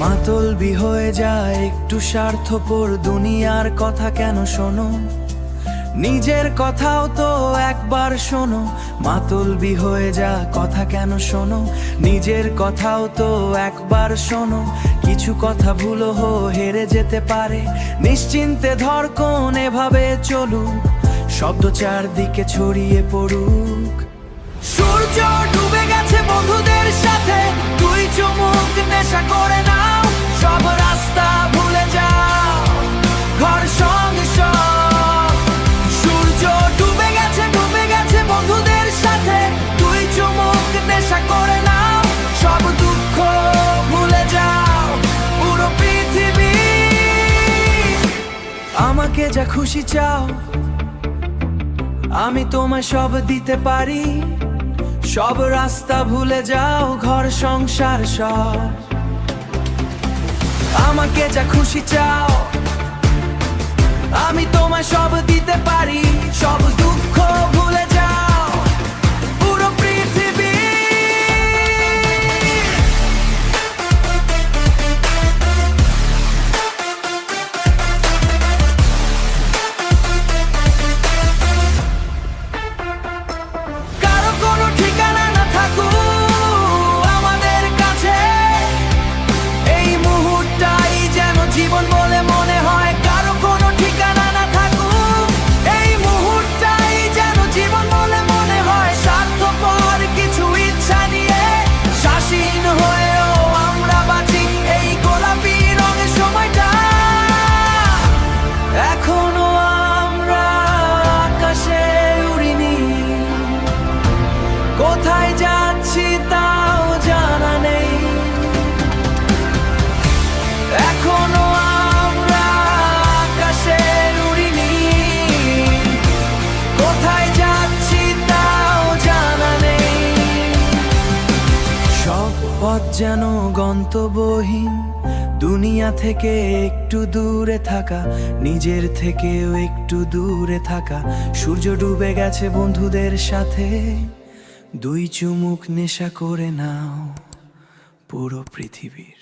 মাতলবি হয়ে যায় একটু স্বার্থপর দুনিয়ার কথা কেন শোনো, নিজের কথাও তো একবার শোনো। মাতলবি হয়ে যা কথা কেন শোনো, নিজের কথাও তো একবার শোনো। কিছু কথা ভুলো হেরে যেতে পারে, নিশ্চিন্তে ধর কোন এভাবে চলুক, শব্দ চারদিকে ছড়িয়ে পড়ুক। সূর্য ডুবে গেছে বন্ধুদের সাথে, তুই চুমুক নেশা করে নাও, সব রাস্তা ভুলে যাও, ঘর সঙ্গে সব। সূর্য ডুবে গেছে বন্ধুদের সাথে, তুই চুমুক নেশা করে নাও, সব দুঃখ ভুলে যাও, পুরো পৃথিবী। আমাকে যা খুশি চাও, আমি তোমায় সব দিতে পারি, সব রাস্তা ভুলে যাও, ঘর সংসার সব। আমাকে যা খুশি চাও, আমি তোমায় সব দিতে পারি, সব দুঃখ ভুলে যাও, পুরো পৃথিবী। কারো কোনো ঠিকানা না থাকুক আমাদের কাছে, এই মুহূর্তটাই যেন জীবন বলে মনে হয়। কারো কোনো ঠিকানা না থাকুক, এই মুহূর্তটাই যেন জীবন বলে মনে হয়। স্বার্থপর কিছু ইচ্ছা নিয়ে শাসীন হয়েও আমরা বাঁচি এই গোলাপি রঙের সময়টা। এখনো আমরা আকাশে উড়িনি, কোথায় যাচ্ছি তাও জানা নেই। এখনো আমরা আকাশে উড়িনি, কোথায় যাচ্ছি তাও জানা নেই। সব পথ যেন গন্তব্যহীন, দুনিয়া থেকে একটু দূরে থাকা, নিজের থেকেও একটু দূরে থাকা। সূর্য ডুবে গেছে বন্ধুদের সাথে, দুই চুমুক নেশা করে নাও, পুরো পৃথিবীর।